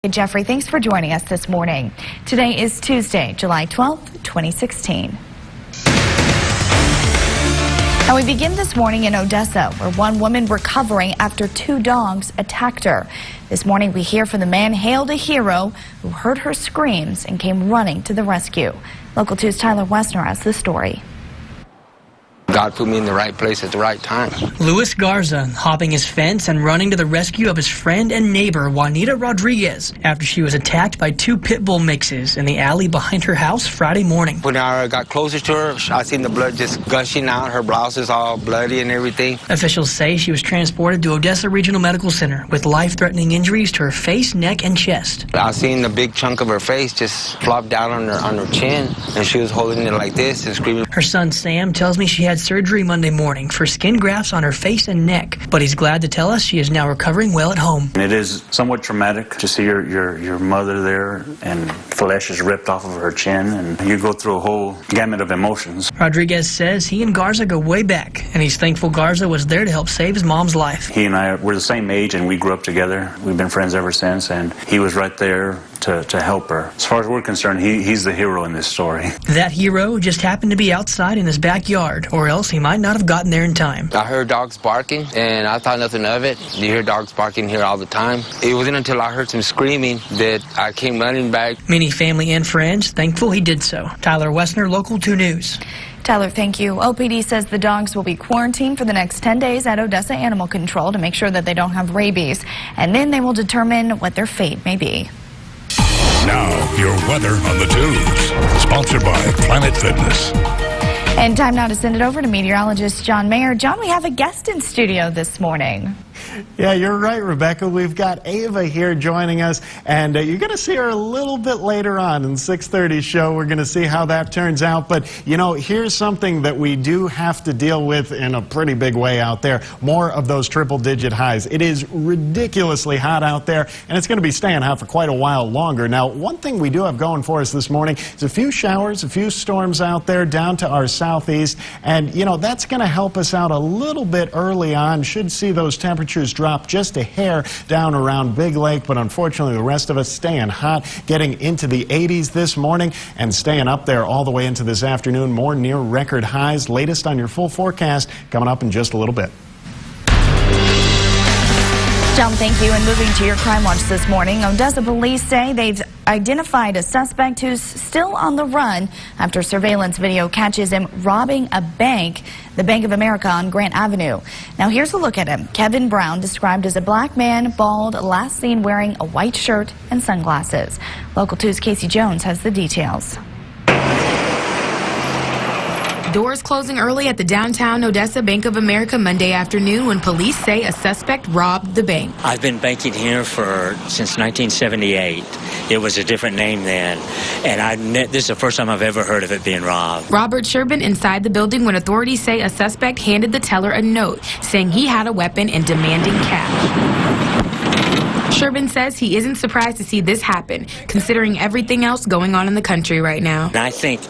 Hey, Jeffrey, thanks for joining us this morning. Today is Tuesday, July 12th, 2016. And we begin this morning in Odessa, where one woman recovering after two dogs attacked her. This morning we hear from the man hailed a hero who heard her screams and came running to the rescue. Local 2's Tyler Wessner has the story. God put me in the right place at the right time. Luis Garza hopping his fence and running to the rescue of his friend and neighbor Juanita Rodriguez after she was attacked by two pit bull mixes in the alley behind her house Friday morning. When I got closer to her, I seen the blood just gushing out. Her blouse is all bloody and everything. Officials say she was transported to Odessa Regional Medical Center with life-threatening injuries to her face, neck, and chest. I seen the big chunk of her face just flop down on her chin, and she was holding it like this and screaming. Her son Sam tells me she had surgery Monday morning for skin grafts on her face and neck, but he's glad to tell us she is now recovering well at home. It is somewhat traumatic to see your mother there and flesh is ripped off of her chin, and you go through a whole gamut of emotions. Rodriguez says he and Garza go way back, and he's thankful Garza was there to help save his mom's life. He and I were the same age and we grew up together. We've been friends ever since, and he was right there to help her. As far as we're concerned, he's the hero in this story. That hero just happened to be outside in his backyard, or else he might not have gotten there in time. I heard dogs barking, and I thought nothing of it. You hear dogs barking here all the time. It wasn't until I heard some screaming that I came running back. Many family and friends thankful he did so. Tyler Wessner, Local 2 News. Tyler, thank you. OPD says the dogs will be quarantined for the next 10 days at Odessa Animal Control to make sure that they don't have rabies, and then they will determine what their fate may be. Now, your weather on the Tubes, sponsored by Planet Fitness. And time now to send it over to meteorologist John Mayer. John, we have a guest in studio this morning. Yeah, you're right, Rebecca. We've got Ava here joining us, and you're going to see her a little bit later on in 6:30 show. We're going to see how that turns out. But, you know, here's something that we do have to deal with in a pretty big way out there. More of those triple-digit highs. It is ridiculously hot out there, and it's going to be staying hot for quite a while longer. Now, one thing we do have going for us this morning is a few showers, a few storms out there down to our southeast, and, you know, that's going to help us out a little bit early on. Should see those temperatures drop just a hair down around Big Lake, but unfortunately the rest of us staying hot, getting into the 80s this morning and staying up there all the way into this afternoon. More near record highs. Latest on your full forecast coming up in just a little bit. John, thank you. And moving to your crime watch this morning, Odessa police say they've identified a suspect who's still on the run after surveillance video catches him robbing a bank, the Bank of America on Grant Avenue. Now here's a look at him. Kevin Brown, described as a black man, bald, last seen wearing a white shirt and sunglasses. Local 2's Casey Jones has the details. Doors closing early at the downtown Odessa Bank of America Monday afternoon when police say a suspect robbed the bank. I've been banking here since 1978. It was a different name then, and this is the first time I've ever heard of it being robbed. Robert Sherbin inside the building when authorities say a suspect handed the teller a note saying he had a weapon and demanding cash. Sherbin says he isn't surprised to see this happen, considering everything else going on in the country right now. And I think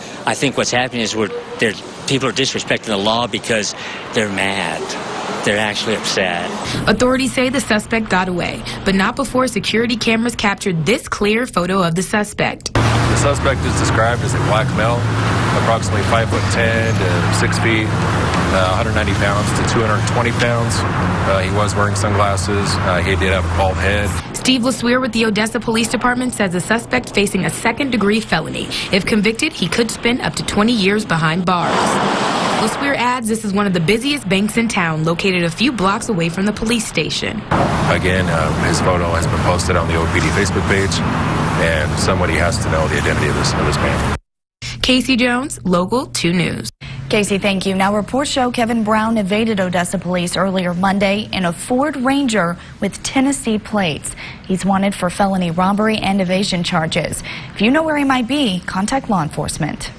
what's happening is people are disrespecting the law because they're mad. They're actually upset. Authorities say the suspect got away, but not before security cameras captured this clear photo of the suspect. The suspect is described as a black male, approximately 5'10" to 6 feet, 190 pounds to 220 pounds. He was wearing sunglasses. He did have a bald head. Steve LeSueur with the Odessa Police Department says the suspect facing a second-degree felony. If convicted, he could spend up to 20 years behind bars. LeSueur adds this is one of the busiest banks in town, located a few blocks away from the police station. Again, his photo has been posted on the OPD Facebook page, and somebody has to know the identity of this man. Casey Jones, Local 2 News. Casey, thank you. Now, reports show Kevin Brown evaded Odessa police earlier Monday in a Ford Ranger with Tennessee plates. He's wanted for felony robbery and evasion charges. If you know where he might be, contact law enforcement.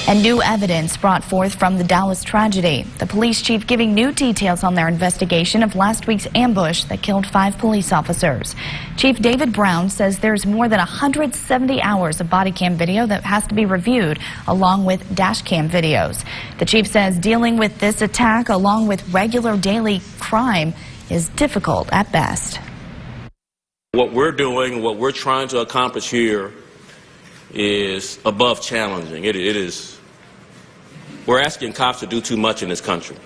And new evidence brought forth from the Dallas tragedy. The police chief giving new details on their investigation of last week's ambush that killed 5 police officers. Chief David Brown says there's more than 170 hours of body cam video that has to be reviewed, along with dash cam videos. The chief says dealing with this attack, along with regular daily crime, is difficult at best. What we're doing, what we're trying to accomplish here is above challenging. It is. We're asking cops to do too much in this country.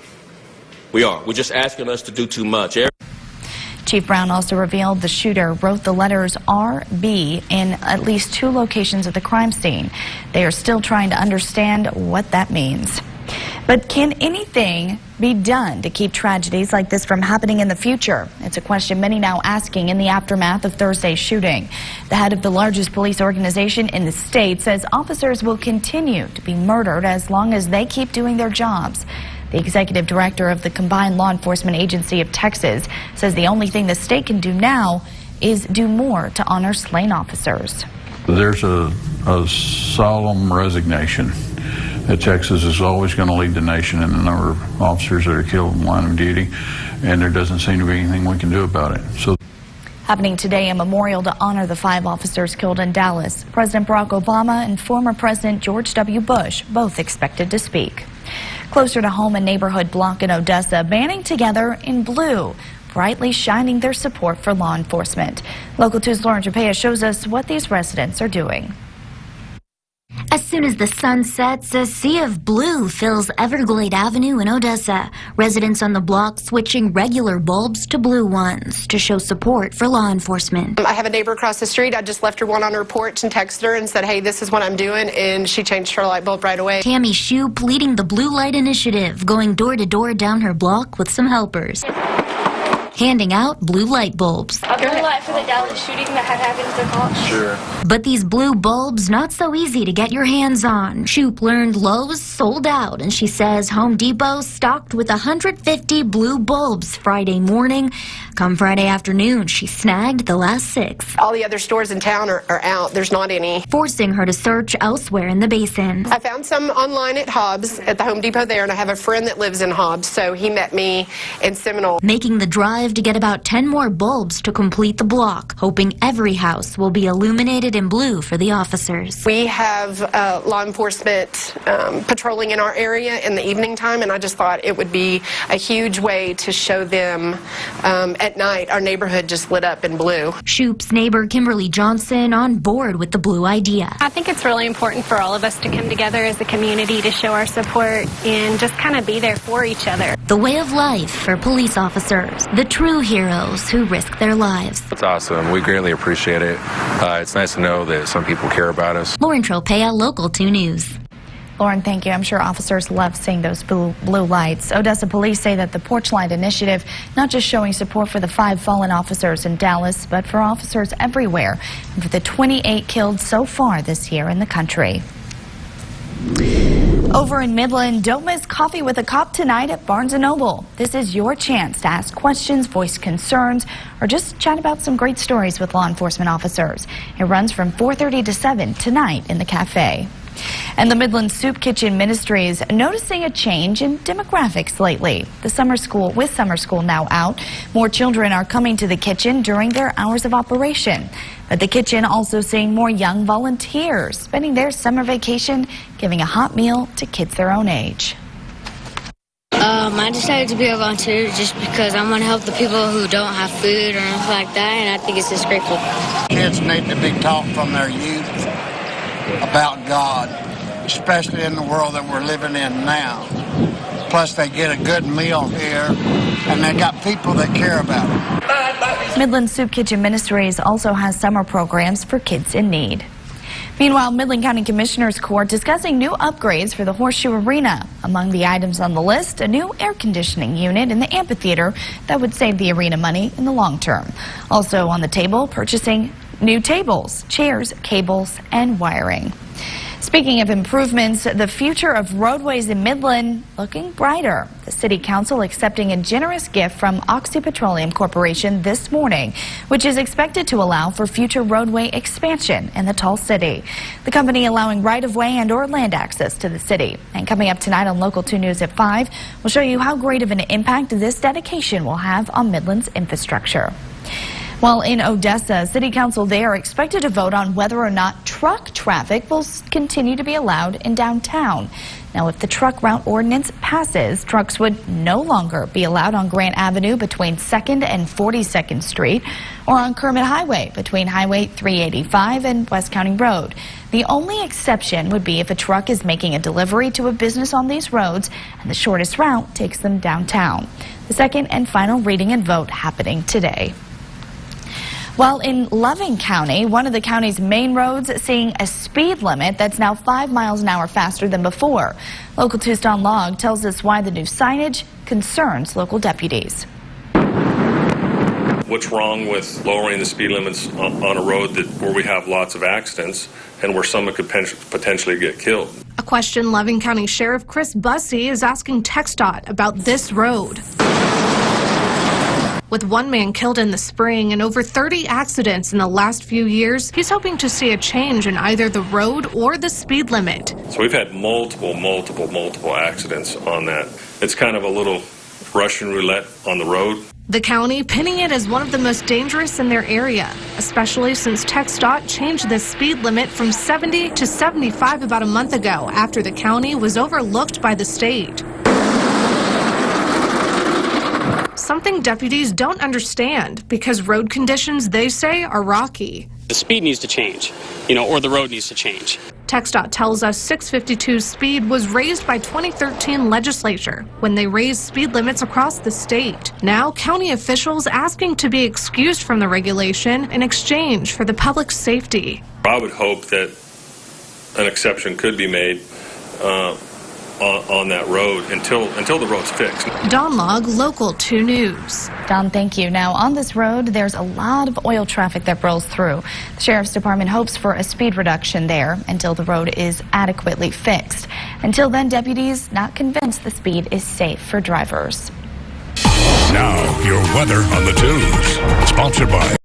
We are. We're just asking us to do too much. Chief Brown also revealed the shooter wrote the letters RB in at least 2 locations of the crime scene. They are still trying to understand what that means. But can anything be done to keep tragedies like this from happening in the future? It's a question many now asking in the aftermath of Thursday's shooting. The head of the largest police organization in the state says officers will continue to be murdered as long as they keep doing their jobs. The executive director of the Combined Law Enforcement Agency of Texas says the only thing the state can do now is do more to honor slain officers. There's a solemn resignation that Texas is always going to lead the nation in the number of officers that are killed in the line of duty, and there doesn't seem to be anything we can do about it. So, happening today, a memorial to honor the 5 officers killed in Dallas. President Barack Obama and former President George W. Bush both expected to speak. Closer to home, a neighborhood block in Odessa banding together in blue, brightly shining their support for law enforcement. Local 2's Lauren Trapea shows us what these residents are doing. As soon as the sun sets, a sea of blue fills Everglade Avenue in Odessa. Residents on the block switching regular bulbs to blue ones to show support for law enforcement. I have a neighbor across the street. I just left her one on her porch and texted her and said, hey, this is what I'm doing, and she changed her light bulb right away. Tammy Shoup leading the Blue Light Initiative, going door to door down her block with some helpers, handing out blue light bulbs. A blue light for the Dallas shooting that had happened to the cops. Sure. But these blue bulbs, not so easy to get your hands on. Shoup learned Lowe's sold out, and she says Home Depot stocked with 150 blue bulbs Friday morning. Come Friday afternoon, she snagged the last 6. All the other stores in town are out. There's not any. Forcing her to search elsewhere in the basin. I found some online at Hobbs, at the Home Depot there, and I have a friend that lives in Hobbs, so he met me in Seminole. Making the drive to get about 10 more bulbs to complete the block, hoping every house will be illuminated in blue for the officers. We have law enforcement patrolling in our area in the evening time, and I just thought it would be a huge way to show them at night. Our neighborhood just lit up in blue. Shoup's neighbor Kimberly Johnson on board with the blue idea. I think it's really important for all of us to come together as a community to show our support and just kind of be there for each other. The way of life for police officers, the true heroes who risk their lives. It's awesome. We greatly appreciate it. It's nice to know that some people care about us. Lauren Tropea, Local 2 News. Lauren, thank you. I'm sure officers love seeing those blue lights. Odessa police say that the Porch Light Initiative not just showing support for the 5 fallen officers in Dallas, but for officers everywhere, and for the 28 killed so far this year in the country. Over in Midland, don't miss Coffee with a Cop tonight at Barnes & Noble. This is your chance to ask questions, voice concerns, or just chat about some great stories with law enforcement officers. It runs from 4:30 to 7 tonight in the cafe. And the Midland Soup Kitchen Ministry is noticing a change in demographics lately. With summer school now out, more children are coming to the kitchen during their hours of operation. But the kitchen also seeing more young volunteers spending their summer vacation giving a hot meal to kids their own age. I decided to be a volunteer just because I want to help the people who don't have food or anything like that, and I think it's just grateful. Kids need to be taught from their youth about God, especially in the world that we're living in now. Plus, they get a good meal here, and they got people that care about them. Midland Soup Kitchen Ministries also has summer programs for kids in need. Meanwhile, Midland County Commissioners Court discussing new upgrades for the Horseshoe Arena. Among the items on the list, a new air conditioning unit in the amphitheater that would save the arena money in the long term. Also on the table, purchasing new tables, chairs, cables, and wiring. Speaking of improvements, the future of roadways in Midland looking brighter. The City Council accepting a generous gift from Oxy Petroleum Corporation this morning, which is expected to allow for future roadway expansion in the Tall City. The company allowing right-of-way and or land access to the city. And coming up tonight on Local 2 News at 5, we'll show you how great of an impact this dedication will have on Midland's infrastructure. While in Odessa, City Council there are expected to vote on whether or not truck traffic will continue to be allowed in downtown. Now, if the truck route ordinance passes, trucks would no longer be allowed on Grant Avenue between 2nd and 42nd Street or on Kermit Highway between Highway 385 and West County Road. The only exception would be if a truck is making a delivery to a business on these roads and the shortest route takes them downtown. The second and final reading and vote happening today. Well, in Loving County, one of the county's main roads seeing a speed limit that's now 5 miles an hour faster than before. Local 2's Don Log tells us why the new signage concerns local deputies. What's wrong with lowering the speed limits on a road where we have lots of accidents and where someone could potentially get killed? A question Loving County Sheriff Chris Bussey is asking TxDOT about this road. With one man killed in the spring and over 30 accidents in the last few years, he's hoping to see a change in either the road or the speed limit. So we've had multiple accidents on that. It's kind of a little Russian roulette on the road. The county pinning it as one of the most dangerous in their area, especially since TxDOT changed the speed limit from 70 to 75 about a month ago after the county was overlooked by the state. Something deputies don't understand because road conditions, they say, are rocky. The speed needs to change, or the road needs to change. TxDOT tells us 652's speed was raised by 2013 legislature when they raised speed limits across the state. Now, county officials asking to be excused from the regulation in exchange for the public's safety. I would hope that an exception could be made on that road until the road's fixed. Don Log, Local 2 News. Don, thank you. Now, on this road, there's a lot of oil traffic that rolls through. The Sheriff's Department hopes for a speed reduction there until the road is adequately fixed. Until then, deputies not convinced the speed is safe for drivers. Now, your weather on the 2s. Sponsored by